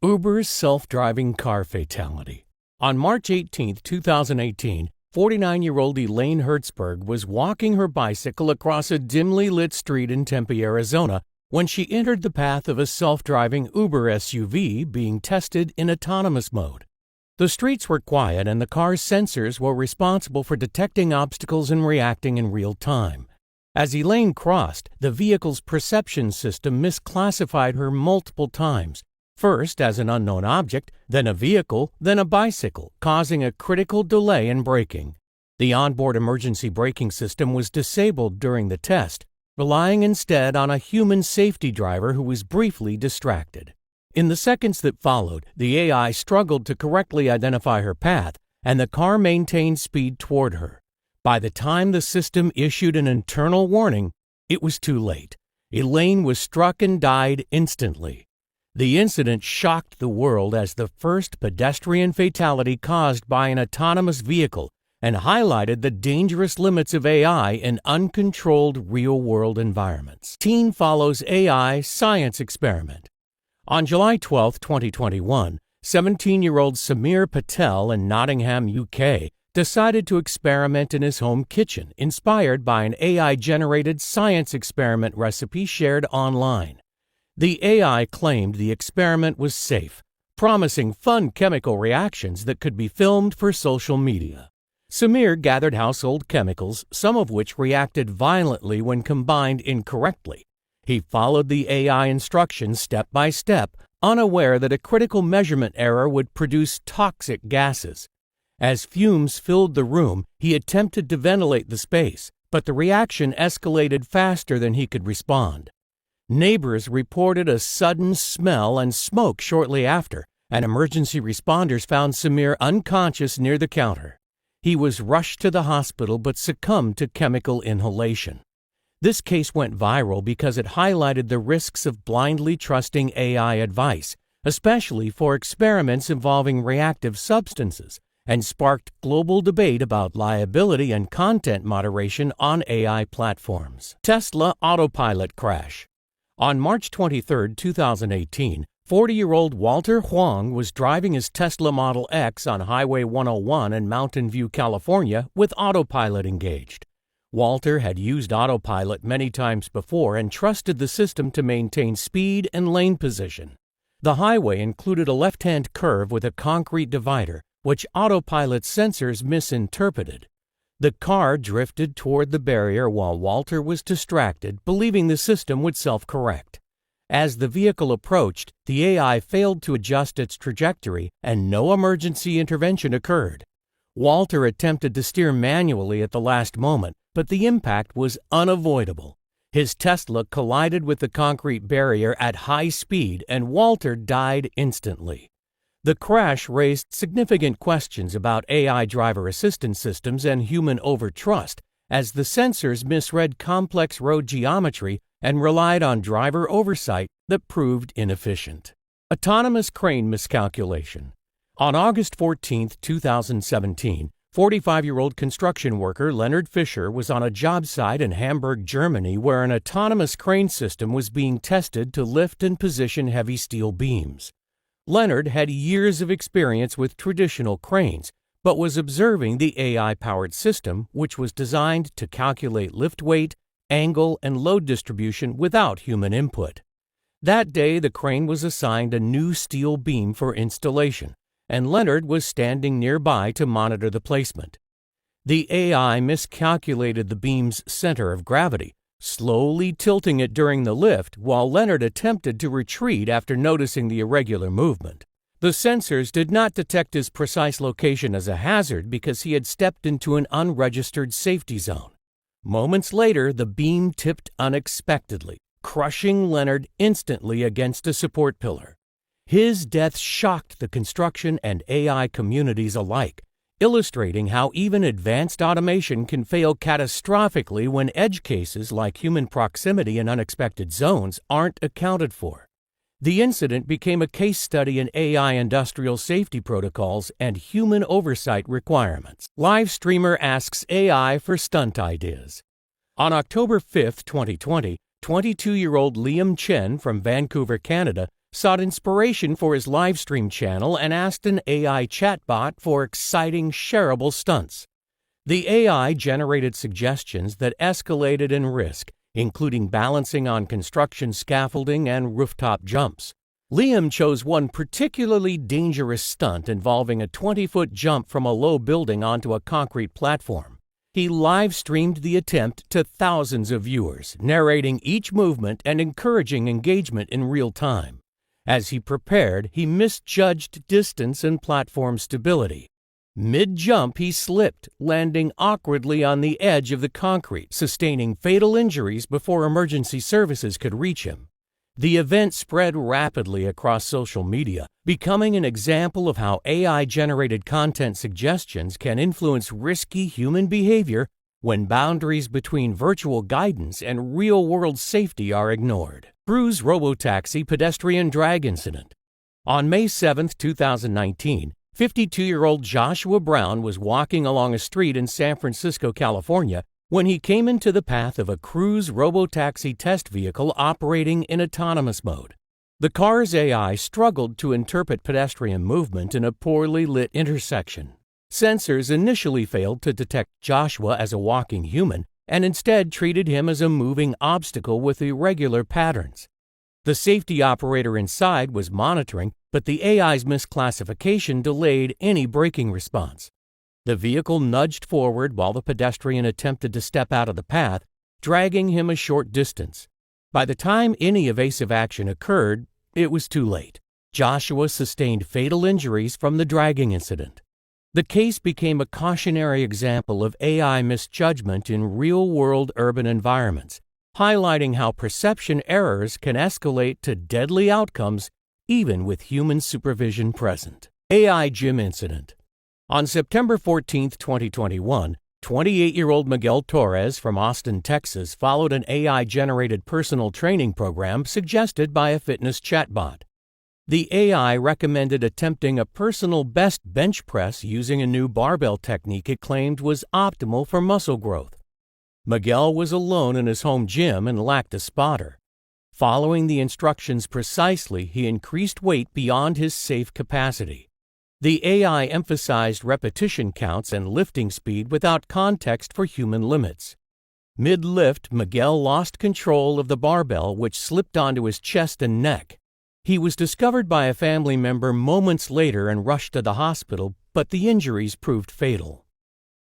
Uber's self-driving car fatality. On March 18, 2018, 49-year-old Elaine Hertzberg was walking her bicycle across a dimly lit street in Tempe, Arizona, when she entered the path of a self-driving Uber SUV being tested in autonomous mode. The streets were quiet and the car's sensors were responsible for detecting obstacles and reacting in real time. As Elaine crossed, the vehicle's perception system misclassified her multiple times, first as an unknown object, then a vehicle, then a bicycle, causing a critical delay in braking. The onboard emergency braking system was disabled during the test, relying instead on a human safety driver who was briefly distracted. In the seconds that followed, the AI struggled to correctly identify her path, and the car maintained speed toward her. By the time the system issued an internal warning, it was too late. Elaine was struck and died instantly. The incident shocked the world as the first pedestrian fatality caused by an autonomous vehicle and highlighted the dangerous limits of AI in uncontrolled real-world environments. Teen follows AI science experiment. On July 12, 2021, 17-year-old Samir Patel in Nottingham, UK, decided to experiment in his home kitchen, inspired by an AI-generated science experiment recipe shared online. The AI claimed the experiment was safe, promising fun chemical reactions that could be filmed for social media. Samir gathered household chemicals, some of which reacted violently when combined incorrectly. He followed the AI instructions step by step, unaware that a critical measurement error would produce toxic gases. As fumes filled the room, he attempted to ventilate the space, but the reaction escalated faster than he could respond. Neighbors reported a sudden smell and smoke shortly after, and emergency responders found Samir unconscious near the counter. He was rushed to the hospital but succumbed to chemical inhalation. This case went viral because it highlighted the risks of blindly trusting AI advice, especially for experiments involving reactive substances, and sparked global debate about liability and content moderation on AI platforms. Tesla Autopilot crash. On March 23, 2018, 40-year-old Walter Huang was driving his Tesla Model X on Highway 101 in Mountain View, California, with autopilot engaged. Walter had used autopilot many times before and trusted the system to maintain speed and lane position. The highway included a left-hand curve with a concrete divider, which autopilot sensors misinterpreted. The car drifted toward the barrier while Walter was distracted, believing the system would self-correct. As the vehicle approached, the AI failed to adjust its trajectory and no emergency intervention occurred. Walter attempted to steer manually at the last moment, but the impact was unavoidable. His Tesla collided with the concrete barrier at high speed and Walter died instantly. The crash raised significant questions about AI driver assistance systems and human overtrust, as the sensors misread complex road geometry and relied on driver oversight that proved inefficient. Autonomous crane miscalculation. On August 14, 2017, 45-year-old construction worker Leonard Fisher was on a job site in Hamburg, Germany, where an autonomous crane system was being tested to lift and position heavy steel beams. Leonard had years of experience with traditional cranes, but was observing the AI-powered system, which was designed to calculate lift weight, angle, and load distribution without human input. That day, the crane was assigned a new steel beam for installation, and Leonard was standing nearby to monitor the placement. The AI miscalculated the beam's center of gravity, slowly tilting it during the lift while Leonard attempted to retreat after noticing the irregular movement. The sensors did not detect his precise location as a hazard because he had stepped into an unregistered safety zone. Moments later, the beam tipped unexpectedly, crushing Leonard instantly against a support pillar. His death shocked the construction and AI communities alike, illustrating how even advanced automation can fail catastrophically when edge cases like human proximity in unexpected zones aren't accounted for. The incident became a case study in AI industrial safety protocols and human oversight requirements. Live streamer asks AI for stunt ideas. On October 5, 2020, 22-year-old Liam Chen from Vancouver, Canada, sought inspiration for his livestream channel and asked an AI chatbot for exciting, shareable stunts. The AI generated suggestions that escalated in risk, including balancing on construction scaffolding and rooftop jumps. Liam chose one particularly dangerous stunt involving a 20-foot jump from a low building onto a concrete platform. He live-streamed the attempt to thousands of viewers, narrating each movement and encouraging engagement in real time. As he prepared, he misjudged distance and platform stability. Mid-jump, he slipped, landing awkwardly on the edge of the concrete, sustaining fatal injuries before emergency services could reach him. The event spread rapidly across social media, becoming an example of how AI-generated content suggestions can influence risky human behavior when boundaries between virtual guidance and real-world safety are ignored. Cruise robo-taxi pedestrian drag incident. On May 7, 2019, 52-year-old Joshua Brown was walking along a street in San Francisco, California, when he came into the path of a Cruise robo-taxi test vehicle operating in autonomous mode. The car's AI struggled to interpret pedestrian movement in a poorly lit intersection. Sensors initially failed to detect Joshua as a walking human and instead treated him as a moving obstacle with irregular patterns. The safety operator inside was monitoring, but the AI's misclassification delayed any braking response. The vehicle nudged forward while the pedestrian attempted to step out of the path, dragging him a short distance. By the time any evasive action occurred, it was too late. Joshua sustained fatal injuries from the dragging incident. The case became a cautionary example of AI misjudgment in real-world urban environments, highlighting how perception errors can escalate to deadly outcomes even with human supervision present. AI gym incident. On September 14, 2021, 28-year-old Miguel Torres from Austin, Texas, followed an AI-generated personal training program suggested by a fitness chatbot. The AI recommended attempting a personal best bench press using a new barbell technique it claimed was optimal for muscle growth. Miguel was alone in his home gym and lacked a spotter. Following the instructions precisely, he increased weight beyond his safe capacity. The AI emphasized repetition counts and lifting speed without context for human limits. Mid-lift, Miguel lost control of the barbell, which slipped onto his chest and neck. He was discovered by a family member moments later and rushed to the hospital, but the injuries proved fatal.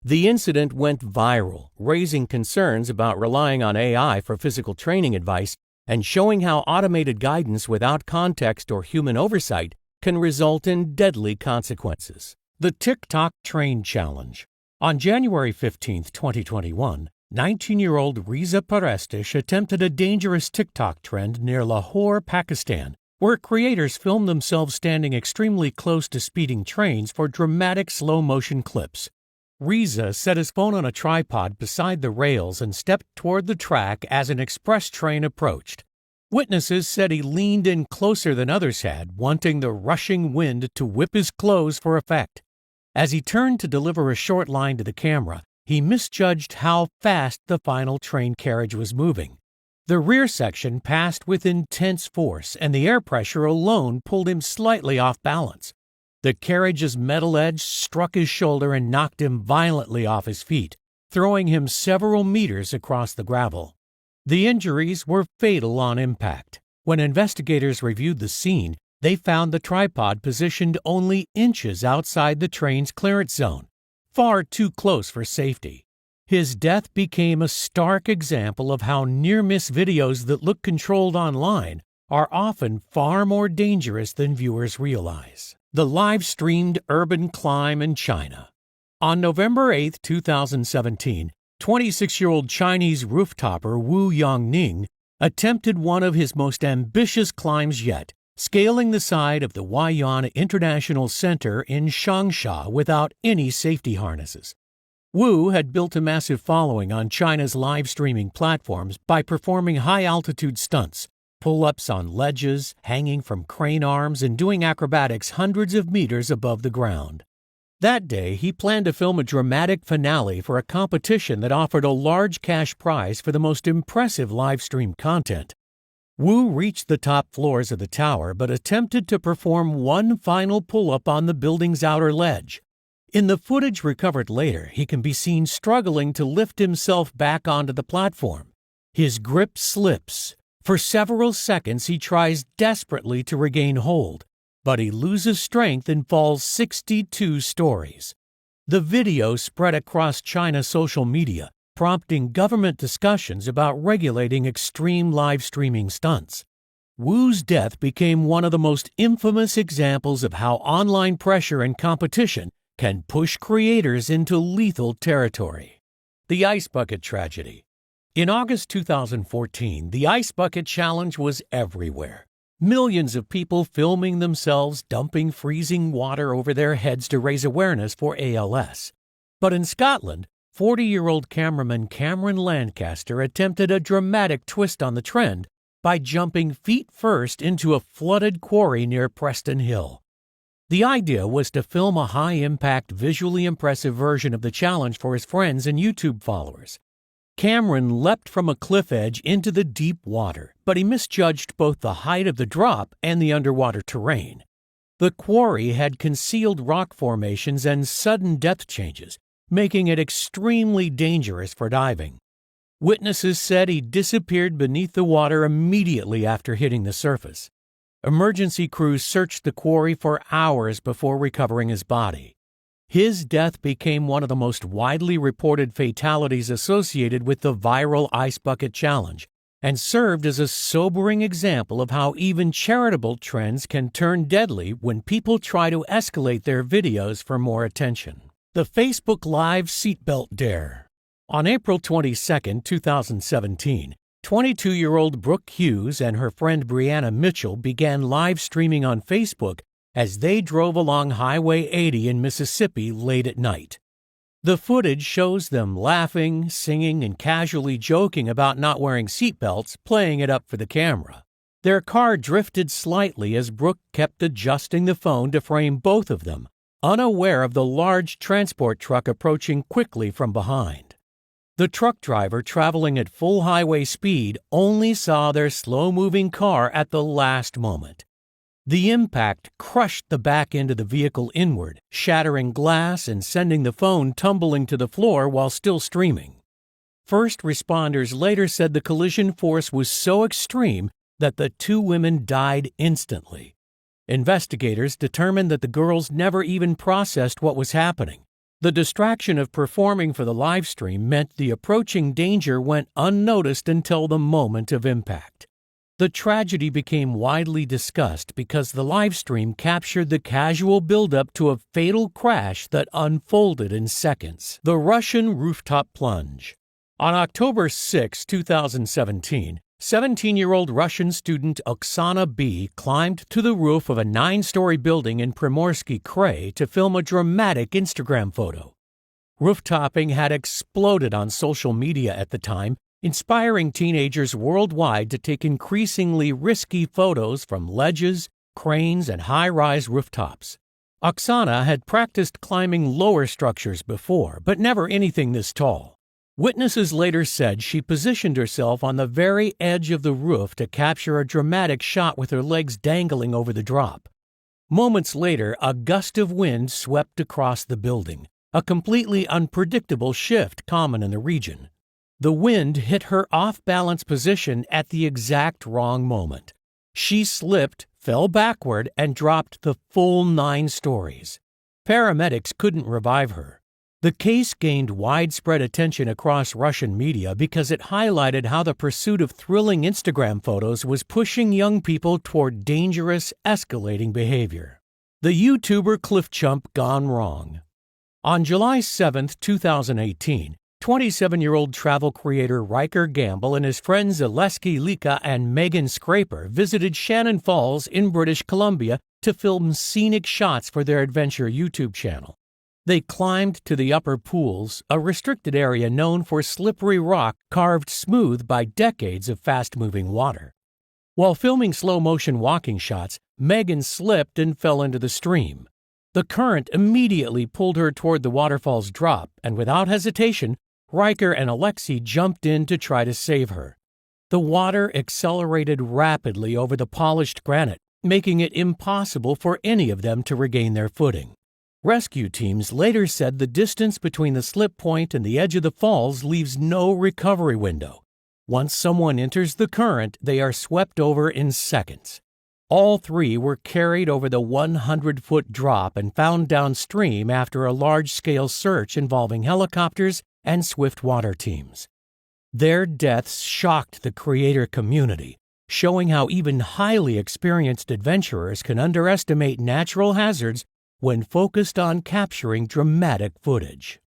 The incident went viral, raising concerns about relying on AI for physical training advice and showing how automated guidance without context or human oversight can result in deadly consequences. The TikTok Train Challenge. On January 15, 2021, 19-year-old Riza Parestish attempted a dangerous TikTok trend near Lahore, Pakistan, where creators filmed themselves standing extremely close to speeding trains for dramatic slow-motion clips. Riza set his phone on a tripod beside the rails and stepped toward the track as an express train approached. Witnesses said he leaned in closer than others had, wanting the rushing wind to whip his clothes for effect. As he turned to deliver a short line to the camera, he misjudged how fast the final train carriage was moving. The rear section passed with intense force, and the air pressure alone pulled him slightly off balance. The carriage's metal edge struck his shoulder and knocked him violently off his feet, throwing him several meters across the gravel. The injuries were fatal on impact. When investigators reviewed the scene, they found the tripod positioned only inches outside the train's clearance zone, far too close for safety. His death became a stark example of how near-miss videos that look controlled online are often far more dangerous than viewers realize. The live-streamed urban climb in China. On November 8, 2017, 26-year-old Chinese rooftopper Wu Yongning attempted one of his most ambitious climbs yet, scaling the side of the Huayan International Center in Changsha without any safety harnesses. Wu had built a massive following on China's live streaming platforms by performing high-altitude stunts, pull-ups on ledges, hanging from crane arms, and doing acrobatics hundreds of meters above the ground. That day, he planned to film a dramatic finale for a competition that offered a large cash prize for the most impressive live stream content. Wu reached the top floors of the tower but attempted to perform one final pull-up on the building's outer ledge. In the footage recovered later, he can be seen struggling to lift himself back onto the platform. His grip slips. For several seconds, he tries desperately to regain hold, but he loses strength and falls 62 stories. The video spread across China's social media, prompting government discussions about regulating extreme live streaming stunts. Wu's death became one of the most infamous examples of how online pressure and competition can push creators into lethal territory. The Ice Bucket Tragedy. In August 2014, the Ice Bucket Challenge was everywhere. Millions of people filming themselves dumping freezing water over their heads to raise awareness for ALS. But in Scotland, 40-year-old cameraman Cameron Lancaster attempted a dramatic twist on the trend by jumping feet first into a flooded quarry near Preston Hill. The idea was to film a high-impact, visually impressive version of the challenge for his friends and YouTube followers. Cameron leapt from a cliff edge into the deep water, but he misjudged both the height of the drop and the underwater terrain. The quarry had concealed rock formations and sudden depth changes, making it extremely dangerous for diving. Witnesses said he disappeared beneath the water immediately after hitting the surface. Emergency crews searched the quarry for hours before recovering his body. His death became one of the most widely reported fatalities associated with the viral Ice Bucket Challenge and served as a sobering example of how even charitable trends can turn deadly when people try to escalate their videos for more attention. The Facebook Live seatbelt dare. On April 22, 2017, 22-year-old Brooke Hughes and her friend Brianna Mitchell began live streaming on Facebook as they drove along Highway 80 in Mississippi late at night. The footage shows them laughing, singing, and casually joking about not wearing seatbelts, playing it up for the camera. Their car drifted slightly as Brooke kept adjusting the phone to frame both of them, unaware of the large transport truck approaching quickly from behind. The truck driver, traveling at full highway speed, only saw their slow-moving car at the last moment. The impact crushed the back end of the vehicle inward, shattering glass and sending the phone tumbling to the floor while still streaming. First responders later said the collision force was so extreme that the two women died instantly. Investigators determined that the girls never even processed what was happening. The distraction of performing for the live stream meant the approaching danger went unnoticed until the moment of impact. The tragedy became widely discussed because the live stream captured the casual buildup to a fatal crash that unfolded in seconds. The Russian rooftop plunge. On October 6, 2017, 17-year-old Russian student Oksana B. climbed to the roof of a 9-story building in Primorsky Krai to film a dramatic Instagram photo. Rooftopping had exploded on social media at the time, inspiring teenagers worldwide to take increasingly risky photos from ledges, cranes, and high-rise rooftops. Oksana had practiced climbing lower structures before, but never anything this tall. Witnesses later said she positioned herself on the very edge of the roof to capture a dramatic shot with her legs dangling over the drop. Moments later, a gust of wind swept across the building, a completely unpredictable shift common in the region. The wind hit her off-balance position at the exact wrong moment. She slipped, fell backward, and dropped the full 9 stories. Paramedics couldn't revive her. The case gained widespread attention across Russian media because it highlighted how the pursuit of thrilling Instagram photos was pushing young people toward dangerous, escalating behavior. The YouTuber cliff jump gone wrong. On July 7, 2018, 27-year-old travel creator Riker Gamble and his friends Aleski Lika and Megan Scraper visited Shannon Falls in British Columbia to film scenic shots for their adventure YouTube channel. They climbed to the upper pools, a restricted area known for slippery rock carved smooth by decades of fast-moving water. While filming slow-motion walking shots, Megan slipped and fell into the stream. The current immediately pulled her toward the waterfall's drop, and without hesitation, Riker and Alexei jumped in to try to save her. The water accelerated rapidly over the polished granite, making it impossible for any of them to regain their footing. Rescue teams later said the distance between the slip point and the edge of the falls leaves no recovery window. Once someone enters the current, they are swept over in seconds. All three were carried over the 100-foot drop and found downstream after a large-scale search involving helicopters and swift water teams. Their deaths shocked the creator community, showing how even highly experienced adventurers can underestimate natural hazards when focused on capturing dramatic footage.